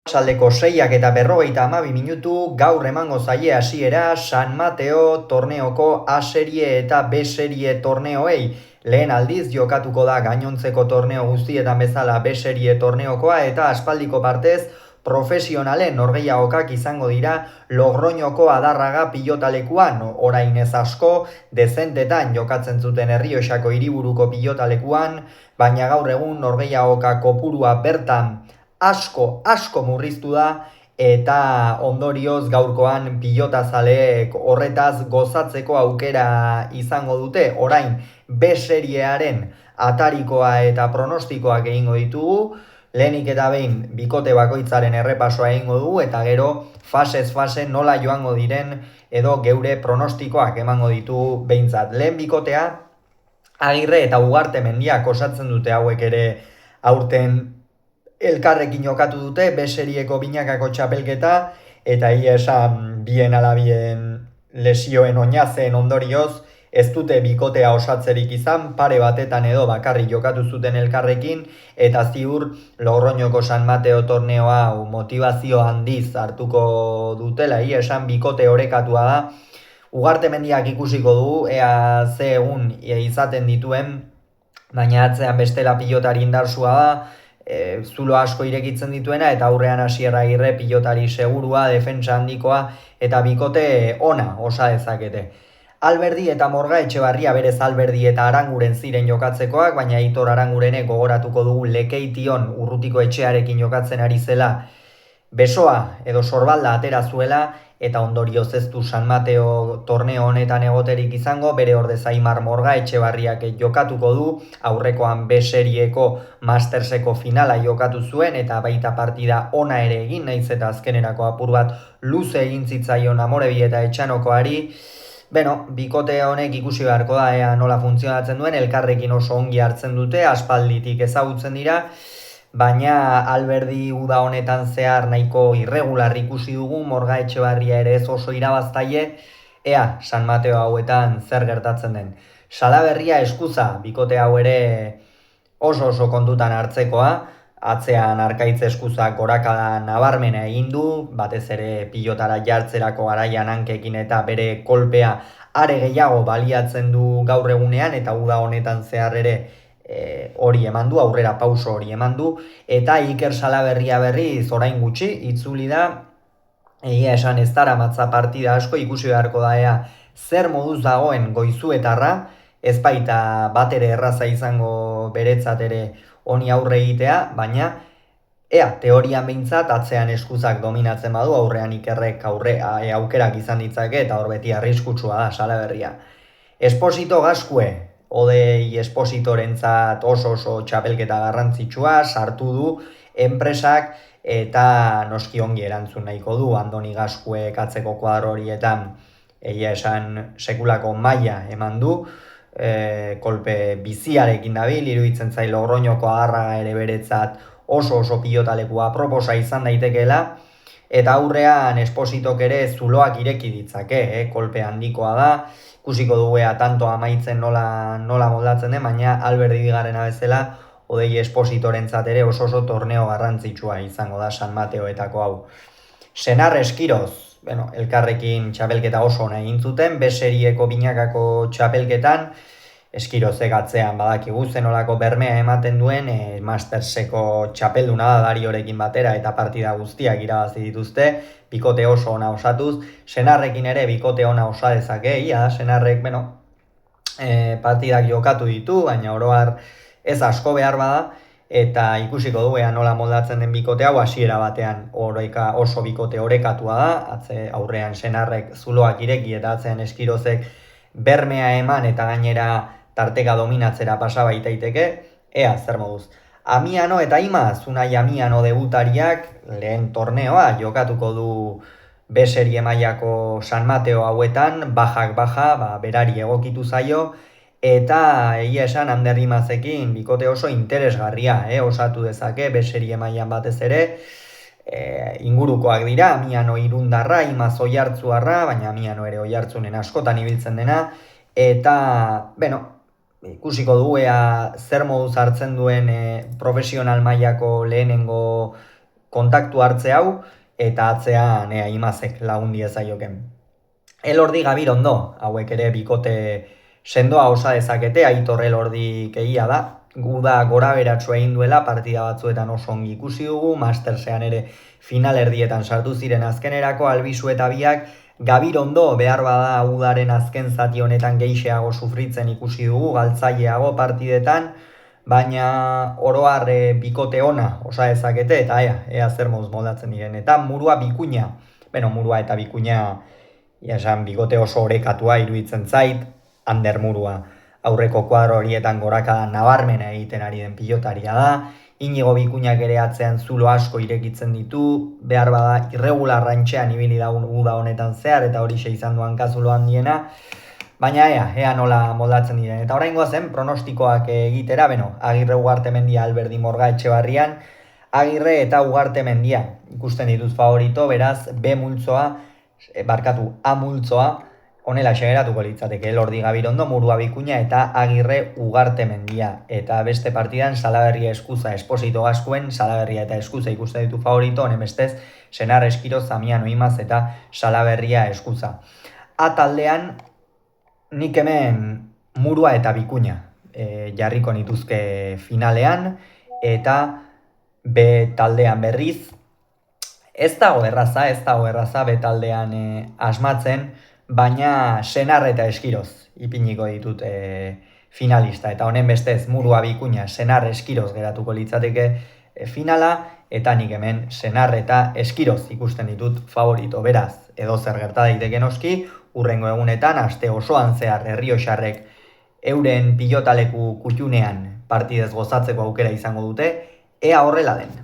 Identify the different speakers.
Speaker 1: Saldeko 6:52 gaur emango zaie hasiera San Mateo torneoko A serie eta B serie torneoei. Lehen aldiz jokatuko da gainontzeko torneo guztietan bezala B serie torneokoa eta aspaldiko partez profesionalen norgehiagokak izango dira Logroñoko Adarraga pilotalekuan. Orain ez asko, dezentetan jokatzen zuten Errioxako hiriburuko pilotalekuan, baina gaur egun norgehiagoka kopurua bertan asko murriztu da eta ondorioz gaurkoan pilotazaleek horretaz gozatzeko aukera izango dute. Orain B seriearen atarikoa eta pronostikoak egingo ditugu. Lehenik eta behin bikote bakoitzaren errepasoa egingo dugu eta gero fasez fase nola joango diren edo geure pronostikoak emango ditugu behintzat. Lehen bikotea Agirre eta Ugarte Mendiak osatzen dute hauek ere aurten elkarrekin jokatu dute, B serieko binakako txapelketa, eta ia esan bien alabien lesioen oinazen ondorioz, ez dute bikotea osatzerik izan, pare batetan edo bakarrik jokatu zuten elkarrekin, eta ziur Logroñoko San Mateo torneoa motivazio handiz hartuko dutela, ia esan bikote orekatua da. Ugarte Mendiak ikusiko dugu, ea ze egun izaten dituen, baina atzean bestela pilotari indarsua da, zulo asko irekitzen dituena eta aurrean Asier Agirre pilotari segurua, defentsa handikoa eta bikote ona osa dezakete. Alberdi eta Morga Etxebarria berez Alberdi eta Aranguren ziren jokatzekoak, baina Aitor Arangurenek gogoratuko dugu Lekeition Urrutiko etxearekin jokatzen ari zela besoa edo sorbalda atera zuela eta ondorioz ez du San Mateo torneo honetan egoterik izango, bere ordez Aimar Morga Etxebarriak jokatuko du, aurrekoan B serieko Masterseko finala jokatu zuen eta baita partida ona ere egin, naiz eta azkenerako apur bat luze egin zitzaion Amorebi eta Etxanokoari. Bikote honek ikusi beharko da ea nola funtzionatzen duen, elkarrekin oso ongi hartzen dute, aspalditik ezagutzen dira, baina Alberdi uda honetan zehar nahiko irregular ikusi dugu, Morga Etxebarria ere ez oso irabaztaile, ea San Mateo hauetan zer gertatzen den. Salaberria Eskuza, bikote hau ere oso kontutan hartzekoa, atzean Arkaitz Eskuzak gorakada nabarmena egin du, batez ere pilotara jartzerako garaian hankekin eta bere kolpea are gehiago baliatzen du gaur egunean eta uda honetan zehar ere hori eman du, aurrera pauso hori eman du, eta Iker Salaberria berriz orain gutxi, itzuli da, egia esan ez dara matza partida asko, ikusi beharko da ea zer moduz dagoen Goizuetarra, ez baita bat ere erraza izango beretzat ere honi aurre egitea, baina ea teorian behintzat atzean Eskuzak dominatzen badu, aurrean Ikerrek aukerak izan ditzake eta hor beti arriskutsua da Salaberria. Esposito Gaskue, Odei Espositorentzat oso txapelketa garrantzitsua, sartu du enpresak eta noski ongi erantzun nahiko du, Andoni Gaskuek atzeko kuadro horietan egia esan sekulako maila eman du, kolpe biziarekin dabil, iruditzen zai Logroñoko Adarraga ere beretzat oso pilotalekua aproposa izan daitekeela, eta aurrean Espositok ere zuloak ireki ditzake, kolpe handikoa da, ikusiko dugu ea tanto amaitzen nola moldatzen den, baina Alberdi bigarrena bezala Odei Espositorentzat ere oso torneo garrantzitsua izango da San Mateoetako hau. Senar Eskiroz, elkarrekin txapelketa oso ona egin zuten, B serieko binakako txapelketan, Eskirozek atzean badakigu zenolako bermea ematen duen, Masterseko txapelduna da Dariorekin batera eta partida guztiak irabazi dituzte, bikote oso ona osatuz, Senarrekin ere bikote ona osa dezake, Senarrek, partidak jokatu ditu, baina oroar ez asko behar bada, eta ikusiko du ea nola moldatzen den bikote hau, hasiera batean oso bikote orekatua da, atze aurrean Senarrek zuloak ireki eta atzean Eskirozek bermea eman eta gainera tarteka dominatzera pasa baitaiteke, ea zer moduz. Amiano eta Imaz, Unai Amiano debutariak, lehen torneoa jokatuko du B serie mailako San Mateo hauetan, bajak baja, berari egokitu zaio, eta egia esan Ander Imazekin bikote oso interesgarria, osatu dezake B serie mailan batez ere, ingurukoak dira, Amiano irundarra, Imaz oihartzuarra, baina Amiano ere oihartzunen askotan ibiltzen dena, eta, ikusiko dugu ea zer moduz hartzen duen profesional mailako lehenengo kontaktu hartze hau, eta atzean Imazek lagundi ezaioken. Elordi Gabirondo, hauek ere bikote sendoa osa dezakete, Aitor Elordi egia da, guda gora beratxua egin duela, partida batzuetan oso ongi ikusi dugu, Mastersean ere finalerdietan sartu ziren azkenerako, Albizu eta biak, Gabirondo behar bada udaren azken zati honetan geixeago sufritzen ikusi dugu, galtzaileago partidetan, baina oroar bikote ona osa dezakete, eta ea zer moldatzen diren. Eta Murua Bikuña, Murua eta Bikuña, esan bikote oso orekatua iruditzen zait, Ander Murua aurreko kuadro horietan gorakada nabarmena egiten ari den pilotaria da, Inigo Bikuñak ere atzean zulo asko irekitzen ditu, behar bada irregular rantxean ibili da uda honetan zehar, eta hori izan duan kazulo handiena, baina ea nola moldatzen diren. Eta oraingoa zen pronostikoak egitera, Agirre Ugartemendia Alberdi Morga Etxebarrian, Agirre eta Ugartemendia ikusten dituz favorito, beraz A multzoa, honela xegeratuko litzateke, Elordi Gabirondo, Murua Bikuña eta Agirre Ugartemendia. Eta beste partidan Salaberria Eskuza, Esposito Gaskuen, Salaberria eta Eskuza ikusten ditu favorito, honen bestez Senar Eskiro, Zamiano Imaz eta Salaberria Eskuza. A taldean, nik hemen Murua eta Bikuña jarriko nituzke finalean, eta B taldean berriz, ez dago erraza B taldean asmatzen, baina Senar eta Eskiroz ipiniko ditut finalista, eta honen bestez Murua Bikuña, Senar Eskiroz geratuko litzateke finala, eta nik hemen Senar eta Eskiroz ikusten ditut favorito. Beraz, edo zer gerta daiteke noski, urrengo egunetan, aste osoan zehar Errioxarrek euren pilotaleku kutxunean partidez gozatzeko aukera izango dute, ea horrela den.